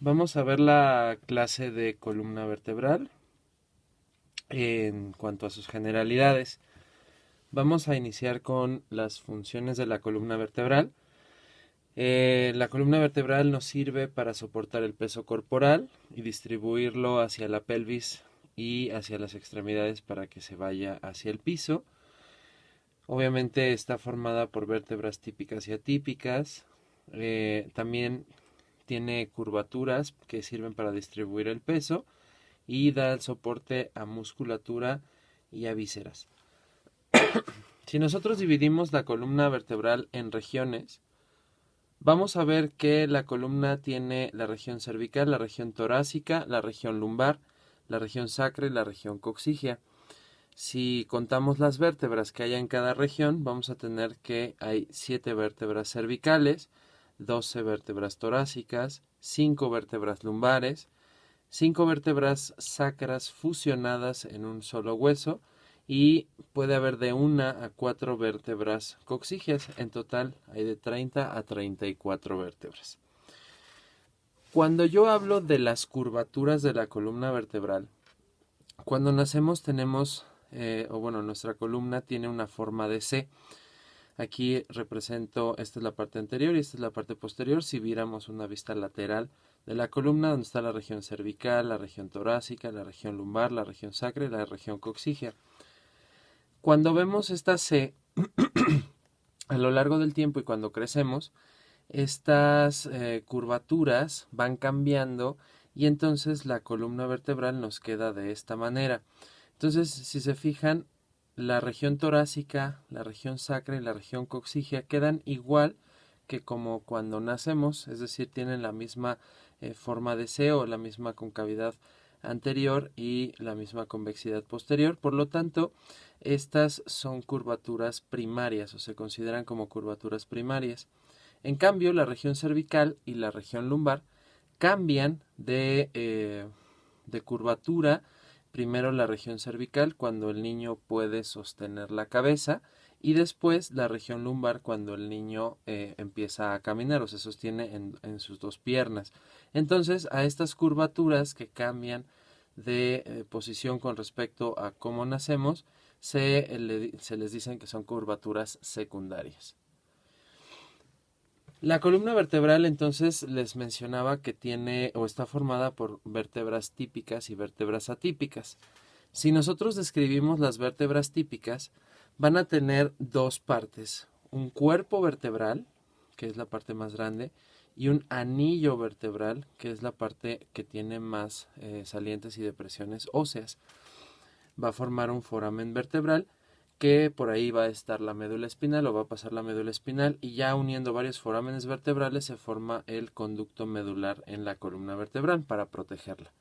Vamos a ver la clase de columna vertebral en cuanto a sus generalidades. Vamos a iniciar con las funciones de la columna vertebral. La columna vertebral nos sirve para soportar el peso corporal y distribuirlo hacia la pelvis y hacia las extremidades para que se vaya hacia el piso. Obviamente está formada por vértebras típicas y atípicas. También tiene curvaturas que sirven para distribuir el peso y da el soporte a musculatura y a vísceras. Si nosotros dividimos la columna vertebral en regiones, vamos a ver que la columna tiene la región cervical, la región torácica, la región lumbar, la región sacra y la región coxígea. Si contamos las vértebras que hay en cada región, vamos a tener que hay 7 vértebras cervicales, 12 vértebras torácicas, 5 vértebras lumbares, 5 vértebras sacras fusionadas en un solo hueso y puede haber de 1 a 4 vértebras coxígeas. En total hay de 30 a 34 vértebras. Cuando yo hablo de las curvaturas de la columna vertebral, cuando nacemos tenemos, nuestra columna tiene una forma de C. Aquí represento, esta es la parte anterior y esta es la parte posterior. Si viéramos una vista lateral de la columna, donde está la región cervical, la región torácica, la región lumbar, la región sacra y la región coxígea. Cuando vemos esta C, a lo largo del tiempo y cuando crecemos, estas curvaturas van cambiando y entonces la columna vertebral nos queda de esta manera. Entonces, si se fijan, la región torácica, la región sacra y la región coxígea quedan igual que como cuando nacemos, es decir, tienen la misma forma de C o la misma concavidad anterior y la misma convexidad posterior. Por lo tanto, estas son curvaturas primarias o se consideran como curvaturas primarias. En cambio, la región cervical y la región lumbar cambian de curvatura. Primero la región cervical cuando el niño puede sostener la cabeza y después la región lumbar cuando el niño empieza a caminar o se sostiene en sus dos piernas. Entonces a estas curvaturas que cambian de posición con respecto a cómo nacemos se les dicen que son curvaturas secundarias. La columna vertebral entonces les mencionaba que tiene o está formada por vértebras típicas y vértebras atípicas. Si nosotros describimos las vértebras típicas, van a tener dos partes, un cuerpo vertebral, que es la parte más grande, y un anillo vertebral, que es la parte que tiene más salientes y depresiones óseas. Va a formar un foramen vertebral que por ahí va a estar la médula espinal o va a pasar la médula espinal y ya uniendo varios forámenes vertebrales se forma el conducto medular en la columna vertebral para protegerla.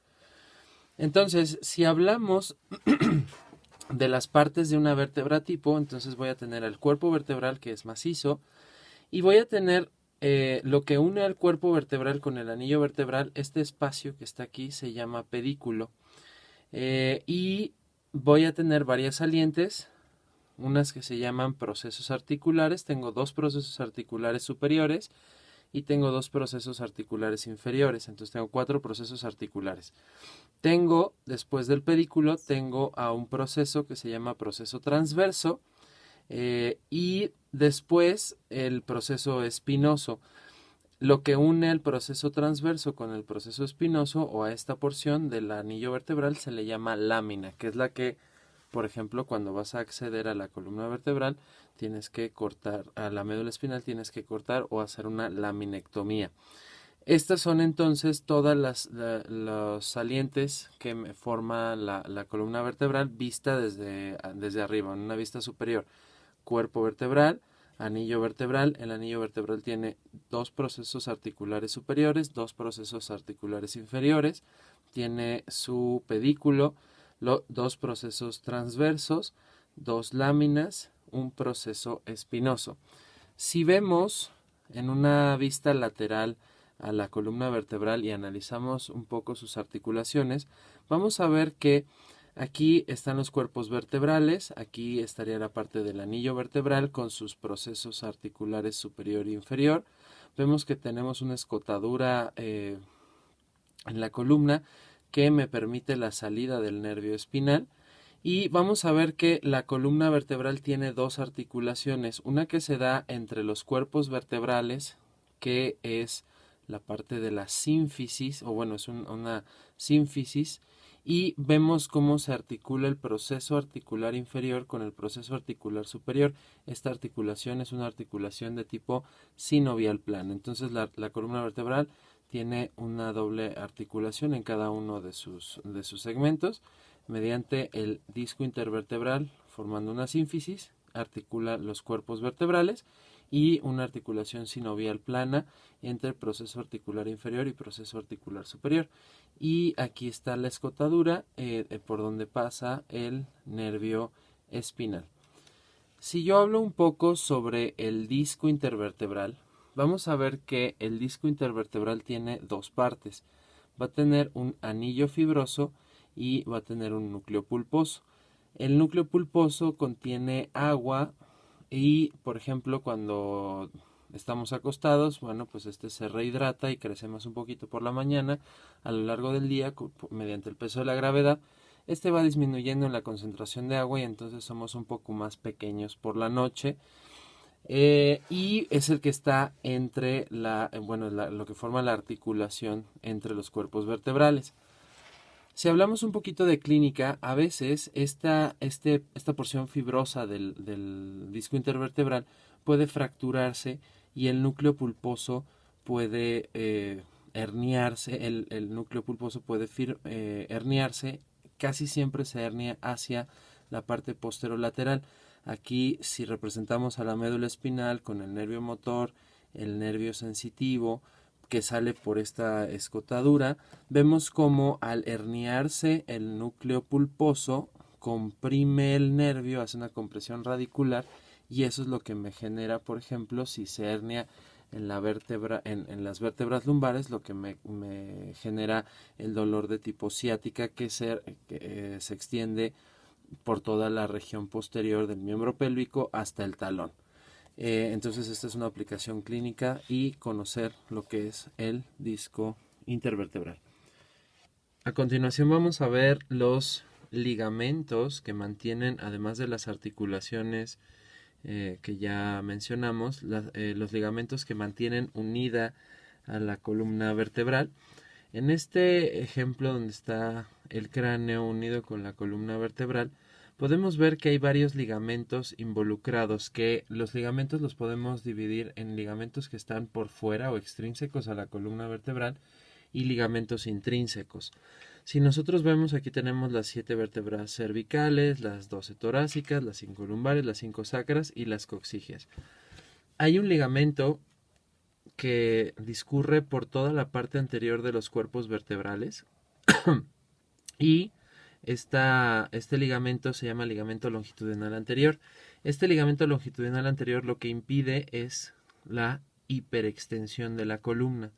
Entonces, si hablamos de las partes de una vértebra tipo, entonces voy a tener el cuerpo vertebral que es macizo y voy a tener lo que une al cuerpo vertebral con el anillo vertebral, este espacio que está aquí se llama pedículo y voy a tener varias salientes, unas que se llaman procesos articulares. Tengo dos procesos articulares superiores y tengo dos procesos articulares inferiores. Entonces tengo 4 procesos articulares. Tengo, después del pedículo, tengo a un proceso que se llama proceso transverso y después el proceso espinoso. Lo que une el proceso transverso con el proceso espinoso o a esta porción del anillo vertebral se le llama lámina, que es la que, por ejemplo, cuando vas a acceder a la columna vertebral, tienes que cortar, a la médula espinal tienes que cortar o hacer una laminectomía. Estas son entonces todas los salientes que forman la columna vertebral vista desde arriba, en una vista superior. Cuerpo vertebral, anillo vertebral. El anillo vertebral tiene dos procesos articulares superiores, dos procesos articulares inferiores. Tiene su pedículo, dos procesos transversos, dos láminas, un proceso espinoso. Si vemos en una vista lateral a la columna vertebral y analizamos un poco sus articulaciones, vamos a ver que aquí están los cuerpos vertebrales, aquí estaría la parte del anillo vertebral con sus procesos articulares superior e inferior. Vemos que tenemos una escotadura en la columna que me permite la salida del nervio espinal. Y vamos a ver que la columna vertebral tiene dos articulaciones, una que se da entre los cuerpos vertebrales, que es la parte de la sínfisis, o bueno, es una sínfisis, y vemos cómo se articula el proceso articular inferior con el proceso articular superior. Esta articulación es una articulación de tipo sinovial plano. Entonces la columna vertebral tiene una doble articulación en cada uno de sus segmentos. Mediante el disco intervertebral, formando una sínfisis, articula los cuerpos vertebrales, y una articulación sinovial plana entre el proceso articular inferior y proceso articular superior. Y aquí está la escotadura por donde pasa el nervio espinal. Si yo hablo un poco sobre el disco intervertebral, vamos a ver que el disco intervertebral tiene dos partes. Va a tener un anillo fibroso y va a tener un núcleo pulposo. El núcleo pulposo contiene agua y, por ejemplo, cuando estamos acostados, bueno, pues este se rehidrata y crecemos un poquito por la mañana. A lo largo del día, mediante el peso de la gravedad, este va disminuyendo en la concentración de agua y entonces somos un poco más pequeños por la noche. Y es el que está entre lo que forma la articulación entre los cuerpos vertebrales. Si hablamos un poquito de clínica, a veces esta porción fibrosa del disco intervertebral puede fracturarse y el núcleo pulposo puede herniarse. El núcleo pulposo puede herniarse. Casi siempre se hernia hacia la parte posterolateral. Aquí, si representamos a la médula espinal con el nervio motor, el nervio sensitivo, que sale por esta escotadura, vemos como al herniarse el núcleo pulposo comprime el nervio, hace una compresión radicular, y eso es lo que me genera, por ejemplo, si se hernia en la vértebra, en las vértebras lumbares, lo que me genera el dolor de tipo ciática que se extiende por toda la región posterior del miembro pélvico hasta el talón. Entonces esta es una aplicación clínica y conocer lo que es el disco intervertebral. A continuación vamos a ver los ligamentos que mantienen, además de las articulaciones que ya mencionamos, los ligamentos que mantienen unida a la columna vertebral. En este ejemplo donde está el cráneo unido con la columna vertebral, podemos ver que hay varios ligamentos involucrados, que los ligamentos los podemos dividir en ligamentos que están por fuera o extrínsecos a la columna vertebral y ligamentos intrínsecos. Si nosotros vemos, aquí tenemos las 7 vértebras cervicales, las 12 torácicas, las 5 lumbares, las 5 sacras y las coxígeas. Hay un ligamento que discurre por toda la parte anterior de los cuerpos vertebrales y este ligamento se llama ligamento longitudinal anterior. Este ligamento longitudinal anterior lo que impide es la hiperextensión de la columna.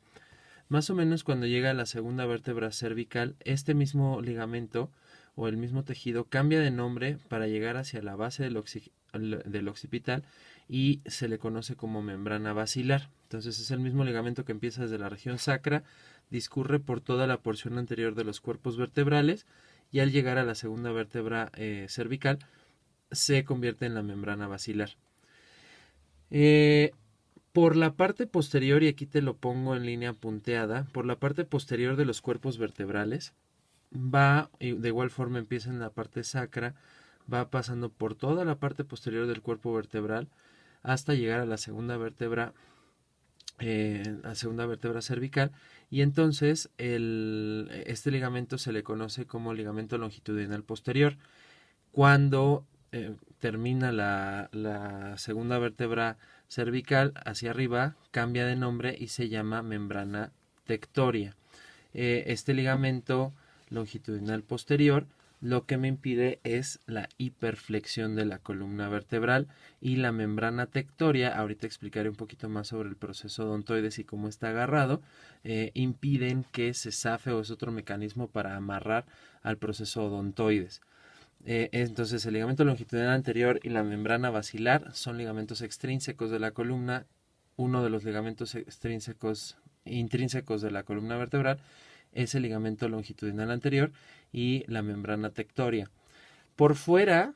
Más o menos cuando llega a la segunda vértebra cervical, este mismo ligamento o el mismo tejido cambia de nombre para llegar hacia la base del occipital y se le conoce como membrana basilar. Entonces es el mismo ligamento que empieza desde la región sacra, discurre por toda la porción anterior de los cuerpos vertebrales y al llegar a la segunda vértebra cervical se convierte en la membrana basilar. Por la parte posterior, y aquí te lo pongo en línea punteada, por la parte posterior de los cuerpos vertebrales va, de igual forma empieza en la parte sacra, va pasando por toda la parte posterior del cuerpo vertebral hasta llegar a la segunda vértebra cervical, y entonces este ligamento se le conoce como ligamento longitudinal posterior. Cuando termina la segunda vértebra cervical hacia arriba, cambia de nombre y se llama membrana tectoria. Este ligamento longitudinal posterior lo que me impide es la hiperflexión de la columna vertebral, y la membrana tectoria, ahorita explicaré un poquito más sobre el proceso odontoides y cómo está agarrado, impiden que se zafe, o es otro mecanismo para amarrar al proceso odontoides. Entonces el ligamento longitudinal anterior y la membrana basilar son ligamentos extrínsecos de la columna. Uno de los ligamentos intrínsecos de la columna vertebral es el ligamento longitudinal anterior y la membrana tectoria. Por fuera,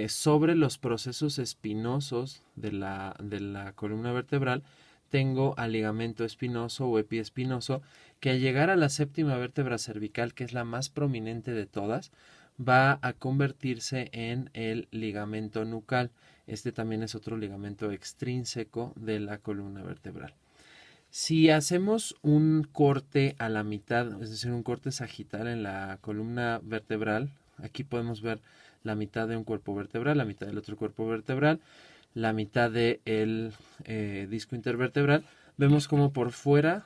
sobre los procesos espinosos de la columna vertebral, tengo al ligamento espinoso o epiespinoso, que al llegar a la séptima vértebra cervical, que es la más prominente de todas, va a convertirse en el ligamento nucal. Este también es otro ligamento extrínseco de la columna vertebral. Si hacemos un corte a la mitad, es decir, un corte sagital en la columna vertebral, aquí podemos ver la mitad de un cuerpo vertebral, la mitad del otro cuerpo vertebral, la mitad del disco intervertebral. Vemos como por fuera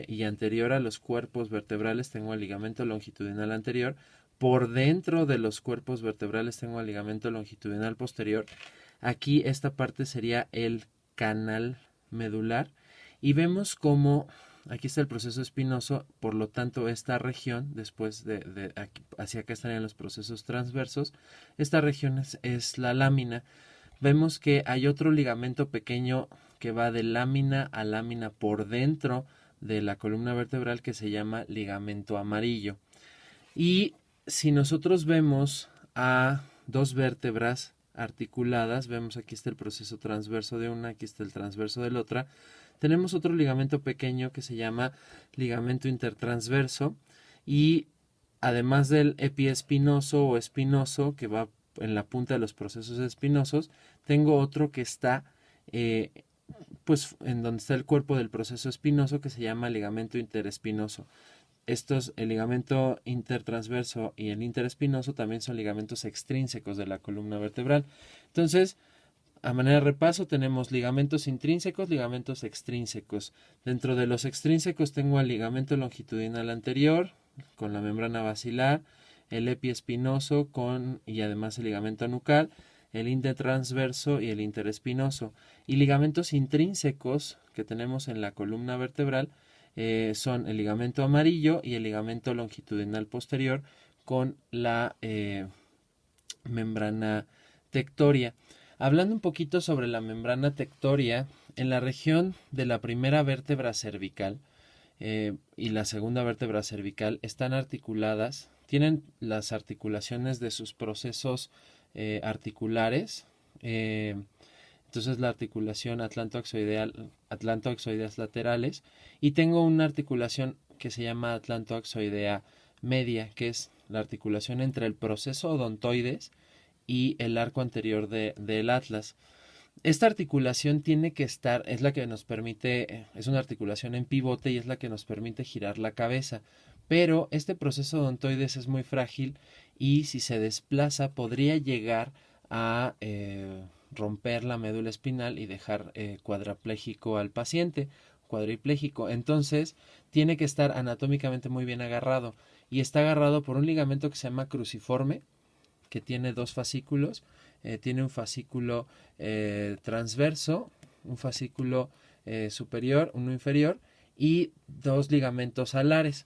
y anterior a los cuerpos vertebrales tengo el ligamento longitudinal anterior. Por dentro de los cuerpos vertebrales tengo el ligamento longitudinal posterior. Aquí esta parte sería el canal medular. Y vemos como aquí está el proceso espinoso, por lo tanto esta región, después de aquí, hacia acá estarían los procesos transversos, esta región es la lámina. Vemos que hay otro ligamento pequeño que va de lámina a lámina por dentro de la columna vertebral, que se llama ligamento amarillo. Y si nosotros vemos a dos vértebras articuladas, vemos aquí está el proceso transverso de una, aquí está el transverso de la otra, tenemos otro ligamento pequeño que se llama ligamento intertransverso, y además del epiespinoso o espinoso que va en la punta de los procesos espinosos, tengo otro que está pues en donde está el cuerpo del proceso espinoso, que se llama ligamento interespinoso. El ligamento intertransverso y el interespinoso también son ligamentos extrínsecos de la columna vertebral. Entonces, a manera de repaso, tenemos ligamentos intrínsecos, ligamentos extrínsecos. Dentro de los extrínsecos tengo el ligamento longitudinal anterior con la membrana basilar, el epiespinoso y además el ligamento nucal, el intertransverso y el interespinoso. Y ligamentos intrínsecos que tenemos en la columna vertebral son el ligamento amarillo y el ligamento longitudinal posterior con la membrana tectoria. Hablando un poquito sobre la membrana tectoria, en la región de la primera vértebra cervical y la segunda vértebra cervical están articuladas, tienen las articulaciones de sus procesos articulares. Entonces la articulación atlantoaxoideas laterales, y tengo una articulación que se llama atlantoaxoidea media, que es la articulación entre el proceso odontoides y el arco anterior del atlas. Esta articulación tiene que estar, es la que nos permite, es una articulación en pivote y es la que nos permite girar la cabeza, pero este proceso odontoides es muy frágil y si se desplaza podría llegar a romper la médula espinal y dejar cuadrapléjico al paciente, cuadripléjico. Entonces tiene que estar anatómicamente muy bien agarrado, y está agarrado por un ligamento que se llama cruciforme, que tiene dos fascículos. Tiene un fascículo transverso, un fascículo superior, uno inferior, y dos ligamentos alares.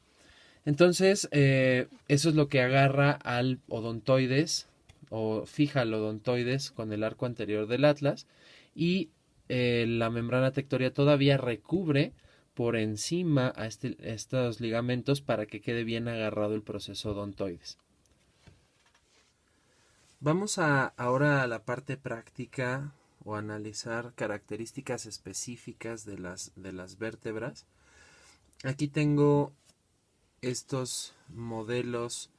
Entonces, eso es lo que agarra al odontoides o fija al odontoides con el arco anterior del atlas, y la membrana tectoria todavía recubre por encima a estos ligamentos para que quede bien agarrado el proceso odontoides. Vamos ahora a la parte práctica o analizar características específicas de las vértebras. Aquí tengo estos modelos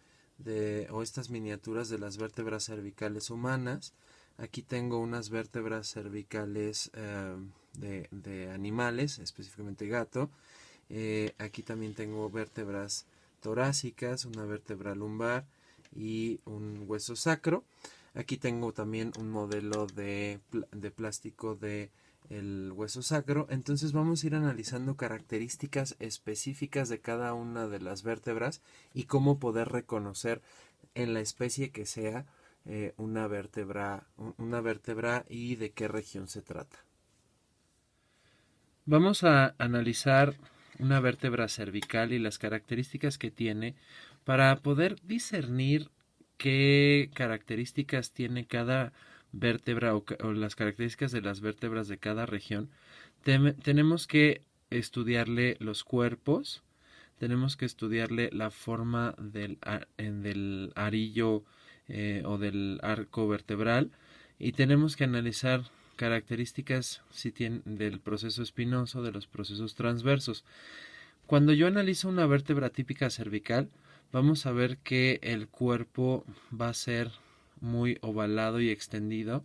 o estas miniaturas de las vértebras cervicales humanas. Aquí tengo unas vértebras cervicales de animales, específicamente gato. Aquí también tengo vértebras torácicas, una vértebra lumbar y un hueso sacro. Aquí tengo también un modelo de plástico de el hueso sacro. Entonces vamos a ir analizando características específicas de cada una de las vértebras y cómo poder reconocer en la especie que sea una vértebra y de qué región se trata. Vamos a analizar una vértebra cervical y las características que tiene para poder discernir qué características tiene cada vértebra o las características de las vértebras de cada región. Tenemos que estudiarle los cuerpos, tenemos que estudiarle la forma del arillo o del arco vertebral y tenemos que analizar características del proceso espinoso, de los procesos transversos. Cuando yo analizo una vértebra típica cervical, vamos a ver que el cuerpo va a ser muy ovalado y extendido.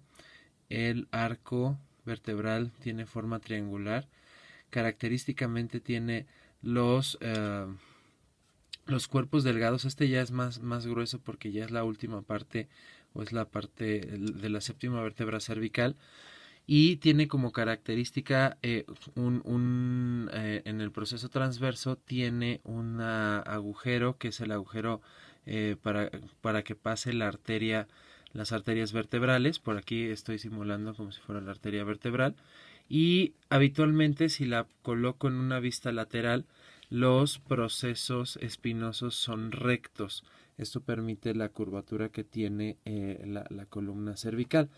El arco vertebral tiene forma triangular. Característicamente tiene los cuerpos delgados. Este ya es más grueso porque ya es la última parte o es la parte de la séptima vértebra cervical. Y tiene como característica en el proceso transverso tiene un agujero que es el agujero para que pase la arteria, las arterias vertebrales. Por aquí estoy simulando como si fuera la arteria vertebral. Y habitualmente si la coloco en una vista lateral, los procesos espinosos son rectos. Esto permite la curvatura que tiene la columna cervical.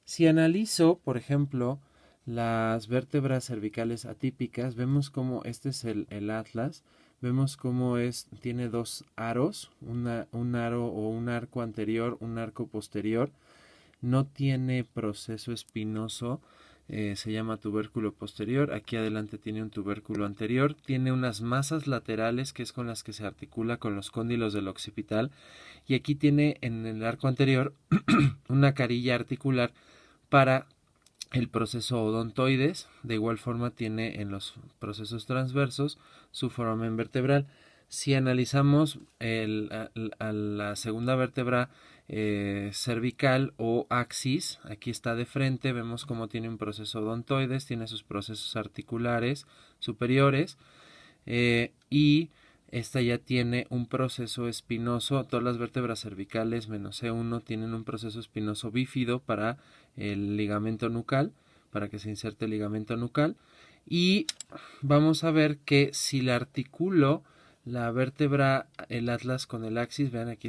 Si analizo, por ejemplo, las vértebras cervicales atípicas, vemos como este es el atlas, vemos cómo tiene dos aros, un aro o un arco anterior, un arco posterior, no tiene proceso espinoso, se llama tubérculo posterior, aquí adelante tiene un tubérculo anterior, tiene unas masas laterales que es con las que se articula con los cóndilos del occipital y aquí tiene en el arco anterior una carilla articular para el proceso odontoides. De igual forma tiene en los procesos transversos su foramen vertebral. Si analizamos a la segunda vértebra cervical o axis, aquí está de frente, vemos cómo tiene un proceso odontoides, tiene sus procesos articulares superiores y esta ya tiene un proceso espinoso. Todas las vértebras cervicales menos C1 tienen un proceso espinoso bífido para el ligamento nucal, para que se inserte el ligamento nucal. Y vamos a ver que si la articulo la vértebra, el atlas con el axis, vean aquí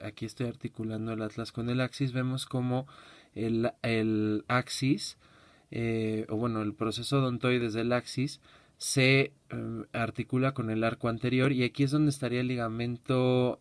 aquí estoy articulando el atlas con el axis, vemos como el axis, o bueno, el proceso odontoides del axis se articula con el arco anterior y aquí es donde estaría el ligamento,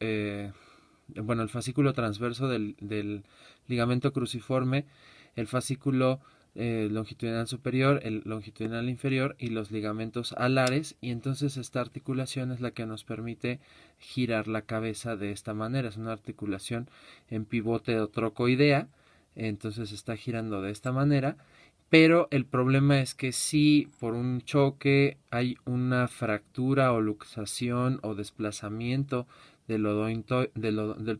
bueno, el fascículo transverso del ligamento cruciforme, el fascículo longitudinal superior, el longitudinal inferior y los ligamentos alares, y entonces esta articulación es la que nos permite girar la cabeza de esta manera. Es una articulación en pivote o trocoidea, entonces está girando de esta manera. Pero el problema es que si por un choque hay una fractura o luxación o desplazamiento del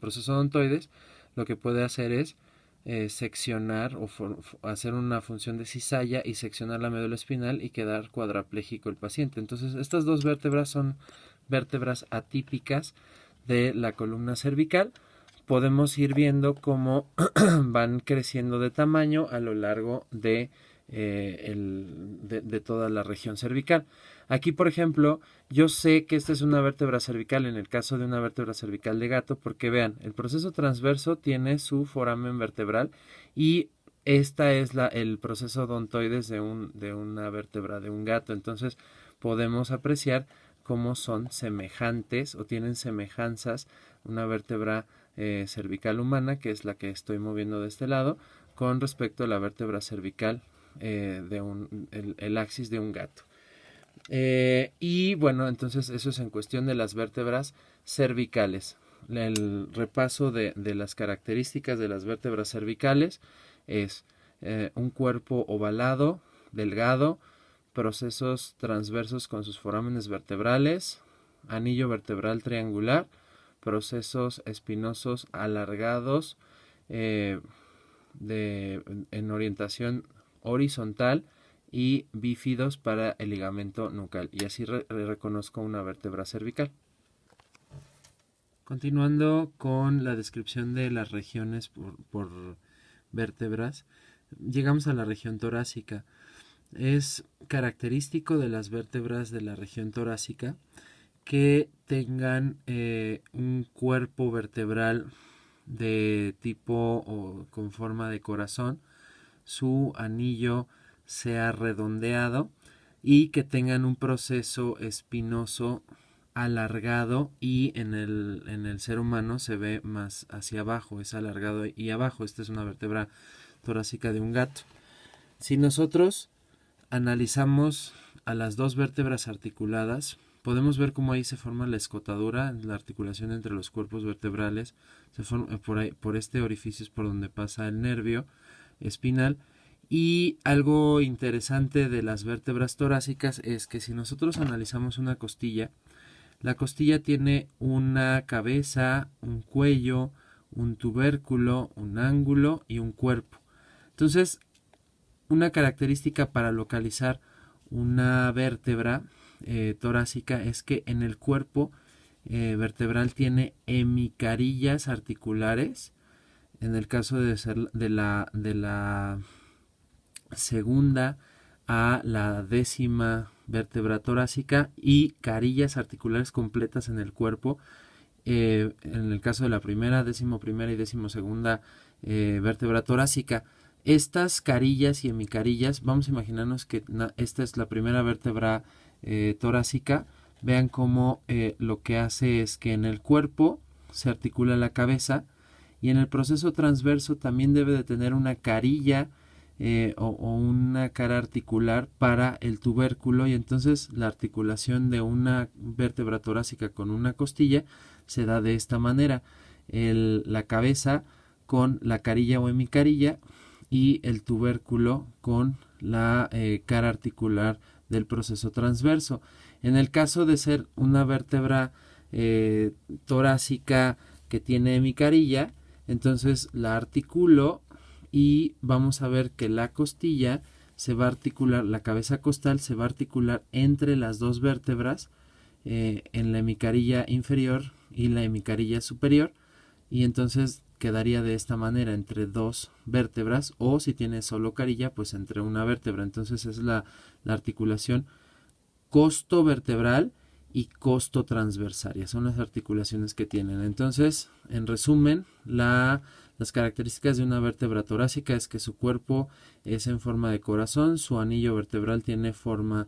proceso odontoides, lo que puede hacer es seccionar o hacer una función de cizalla y seccionar la médula espinal y quedar cuadrapléjico el paciente. Entonces estas dos vértebras son vértebras atípicas de la columna cervical. Podemos ir viendo cómo van creciendo de tamaño a lo largo de toda la región cervical. Aquí, por ejemplo, yo sé que esta es una vértebra cervical en el caso de una vértebra cervical de gato, porque vean, el proceso transverso tiene su foramen vertebral y esta es el proceso odontoides de una vértebra de un gato. Entonces podemos apreciar cómo son semejantes o tienen semejanzas una vértebra cervical humana, que es la que estoy moviendo de este lado, con respecto a la vértebra cervical el axis de un gato. Y bueno, entonces eso es en cuestión de las vértebras cervicales. El repaso de las características de las vértebras cervicales es un cuerpo ovalado, delgado, procesos transversos con sus forámenes vertebrales, anillo vertebral triangular, procesos espinosos alargados en orientación horizontal y bífidos para el ligamento nucal, y así reconozco una vértebra cervical. Continuando con la descripción de las regiones por vértebras, llegamos a la región torácica. Es característico de las vértebras de la región torácica que tengan un cuerpo vertebral de tipo o con forma de corazón, su anillo sea redondeado y que tengan un proceso espinoso alargado y en el ser humano se ve más hacia abajo, es alargado y abajo. Esta es una vértebra torácica de un gato. Si nosotros analizamos a las dos vértebras articuladas, podemos ver cómo ahí se forma la escotadura, la articulación entre los cuerpos vertebrales. Se forma por este orificio es por donde pasa el nervio espinal. Y algo interesante de las vértebras torácicas es que si nosotros analizamos una costilla, la costilla tiene una cabeza, un cuello, un tubérculo, un ángulo y un cuerpo. Entonces, una característica para localizar una vértebra torácica es que en el cuerpo vertebral tiene hemicarillas articulares. En el caso de ser de la segunda a la 10ª vértebra torácica y carillas articulares completas en el cuerpo. En el caso de la primera, 11ª y 12ª vértebra torácica. Estas carillas y hemicarillas, vamos a imaginarnos que esta es la primera vértebra torácica. Vean cómo lo que hace es que en el cuerpo se articula la cabeza y en el proceso transverso también debe de tener una carilla o una cara articular para el tubérculo, y entonces la articulación de una vértebra torácica con una costilla se da de esta manera: la cabeza con la carilla o hemicarilla y el tubérculo con la cara articular del proceso transverso. En el caso de ser una vértebra torácica que tiene hemicarilla, entonces la articulo y vamos a ver que la costilla se va a articular, la cabeza costal se va a articular entre las dos vértebras en la hemicarilla inferior y la hemicarilla superior, y entonces quedaría de esta manera entre dos vértebras, o si tiene solo carilla, pues entre una vértebra. Entonces es la articulación costo vertebral y costo transversaria, son las articulaciones que tienen. Entonces, en resumen, las características de una vértebra torácica es que su cuerpo es en forma de corazón, su anillo vertebral tiene forma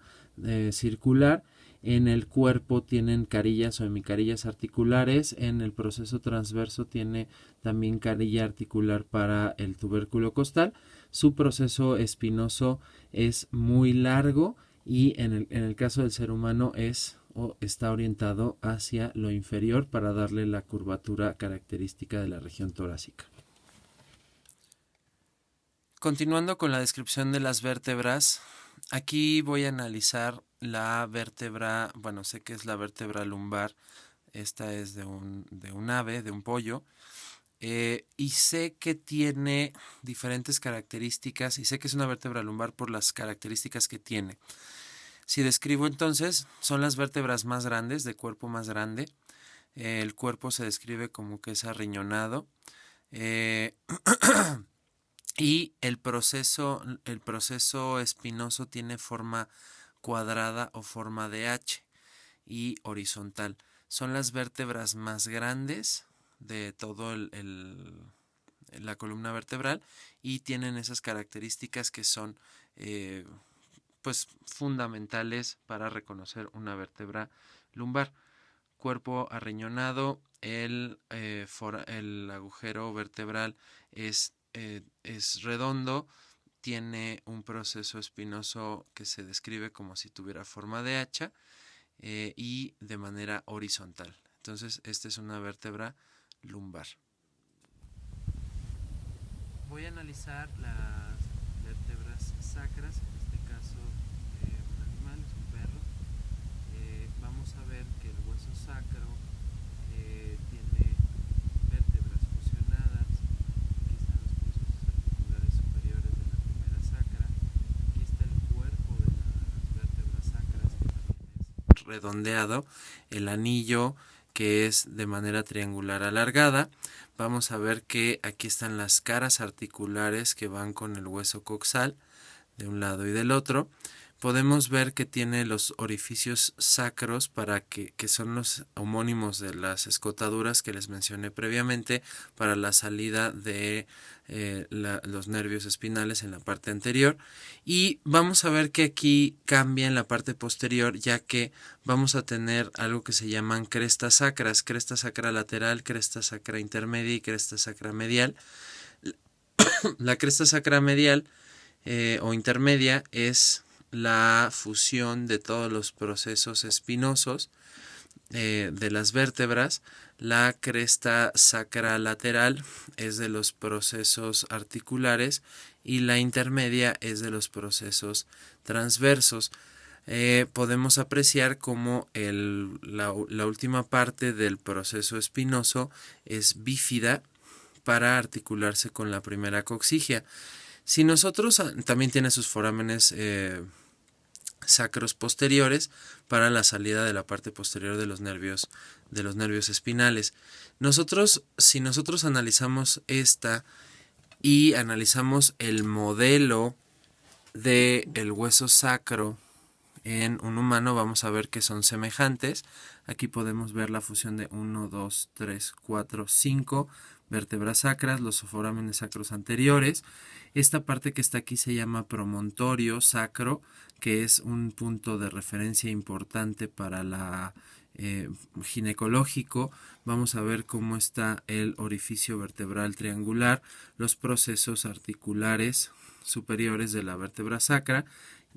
circular, en el cuerpo tienen carillas o hemicarillas articulares, en el proceso transverso tiene también carilla articular para el tubérculo costal, su proceso espinoso es muy largo y en el caso del ser humano está orientado hacia lo inferior para darle la curvatura característica de la región torácica. Continuando con la descripción de las vértebras, aquí voy a analizar la vértebra, bueno, sé que es la vértebra lumbar, esta es de un ave, de un pollo, y sé que tiene diferentes características y sé que es una vértebra lumbar por las características que tiene. Si describo entonces, son las vértebras más grandes, de cuerpo más grande. El cuerpo se describe como que es arriñonado. Y el proceso espinoso tiene forma cuadrada o forma de H y horizontal. Son las vértebras más grandes de todo la columna vertebral y tienen esas características que son pues fundamentales para reconocer una vértebra lumbar. Cuerpo arriñonado, el agujero vertebral es redondo, tiene un proceso espinoso que se describe como si tuviera forma de hacha y de manera horizontal. Entonces, esta es una vértebra lumbar. Voy a analizar las vértebras sacras, en este caso un animal, es un perro. Vamos a ver que el hueso sacro tiene vértebras fusionadas. Aquí están los procesos articulares superiores de la primera sacra. Aquí está el cuerpo de las vértebras sacras, que también es redondeado. El anillo, que es de manera triangular alargada. Vamos a ver que aquí están las caras articulares que van con el hueso coxal de un lado y del otro. podemos ver que tiene los orificios sacros que son los homónimos de las escotaduras que les mencioné previamente para la salida de los nervios espinales en la parte anterior, y vamos a ver que aquí cambia en la parte posterior, ya que vamos a tener algo que se llaman crestas sacras, cresta sacra lateral, cresta sacra intermedia y cresta sacra medial. La cresta sacra medial o intermedia es la fusión de todos los procesos espinosos de las vértebras. La cresta sacra lateral es de los procesos articulares y la intermedia es de los procesos transversos. Podemos apreciar cómo la última parte del proceso espinoso es bífida para articularse con la primera coxigia. Si nosotros también tiene sus forámenes sacros posteriores para la salida de la parte posterior de los nervios espinales. Si nosotros analizamos esta y analizamos el modelo del hueso sacro en un humano, vamos a ver que son semejantes. Aquí podemos ver la fusión de 1, 2, 3, 4, 5 vértebras sacras, los forámenes sacros anteriores. Esta parte que está aquí se llama promontorio sacro, que es un punto de referencia importante para la ginecológico. Vamos a ver cómo está el orificio vertebral triangular, los procesos articulares superiores de la vértebra sacra.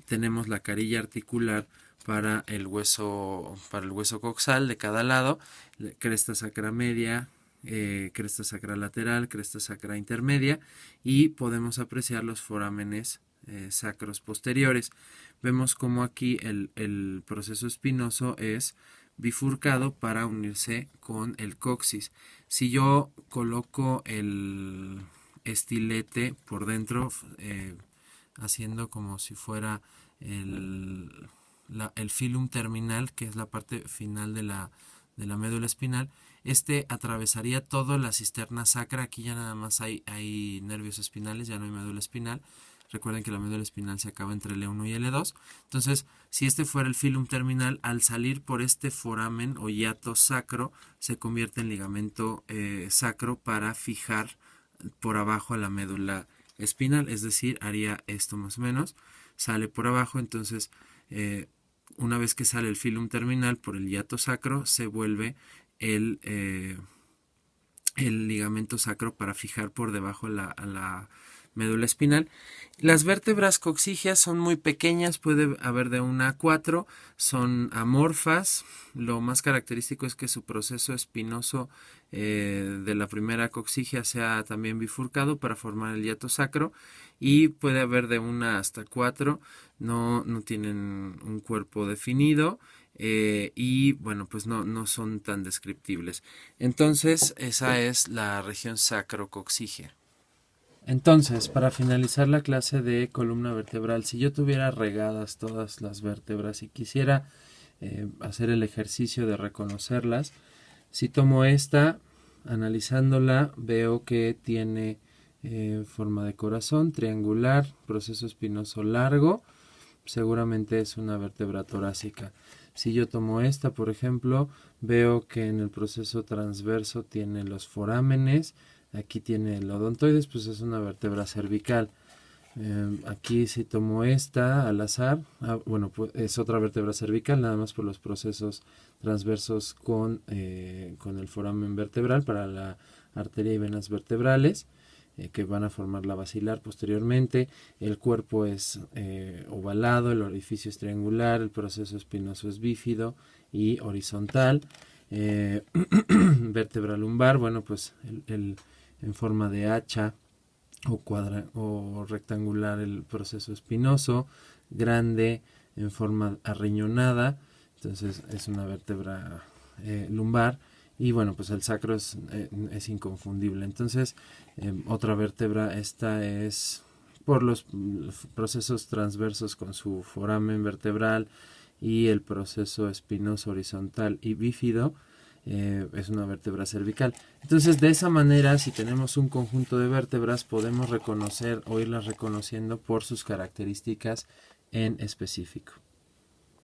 Tenemos la carilla articular para el hueso coxal de cada lado, cresta sacra media, cresta sacra lateral, cresta sacra intermedia, y podemos apreciar los forámenes sacros posteriores. Vemos como aquí el proceso espinoso es bifurcado para unirse con el coxis. Si yo coloco el estilete por dentro, haciendo como si fuera el filum terminal, que es la parte final de la médula espinal, este atravesaría toda la cisterna sacra. Aquí ya nada más hay nervios espinales, ya no hay médula espinal. Recuerden que la médula espinal se acaba entre L1 y L2. Entonces, si este fuera el filum terminal, al salir por este foramen o hiato sacro, se convierte en ligamento sacro para fijar por abajo a la médula espinal. Es decir, haría esto más o menos. Sale por abajo, entonces una vez que sale el filum terminal por el hiato sacro, se vuelve el ligamento sacro para fijar por debajo a la médula espinal. Las vértebras coxígeas son muy pequeñas, puede haber de 1 a 4, son amorfas. Lo más característico es que su proceso espinoso de la primera coxigia sea también bifurcado para formar el hiato sacro, y puede haber de 1 hasta 4, no tienen un cuerpo definido. Y bueno, pues no son tan descriptibles. Entonces, esa es la región sacrocoxígea. Entonces, para finalizar la clase de columna vertebral, si yo tuviera regadas todas las vértebras y quisiera hacer el ejercicio de reconocerlas, si tomo esta, analizándola, veo que tiene forma de corazón, triangular, proceso espinoso largo, seguramente es una vértebra torácica. Si yo tomo esta, por ejemplo, veo que en el proceso transverso tiene los forámenes, aquí tiene el odontoides, pues es una vértebra cervical. Aquí si tomo esta al azar, bueno, pues es otra vértebra cervical, nada más por los procesos transversos con el foramen vertebral para la arteria y venas vertebrales, que van a formar la basilar posteriormente. El cuerpo es ovalado, el orificio es triangular, el proceso espinoso es bífido y horizontal. Vértebra lumbar, bueno, pues en forma de hacha o rectangular el proceso espinoso, grande en forma arriñonada, entonces es una vértebra lumbar. Y bueno, pues el sacro es inconfundible. Entonces, otra vértebra, esta es por los procesos transversos con su foramen vertebral y el proceso espinoso horizontal y bífido, es una vértebra cervical. Entonces, de esa manera, si tenemos un conjunto de vértebras, podemos reconocer o irlas reconociendo por sus características en específico.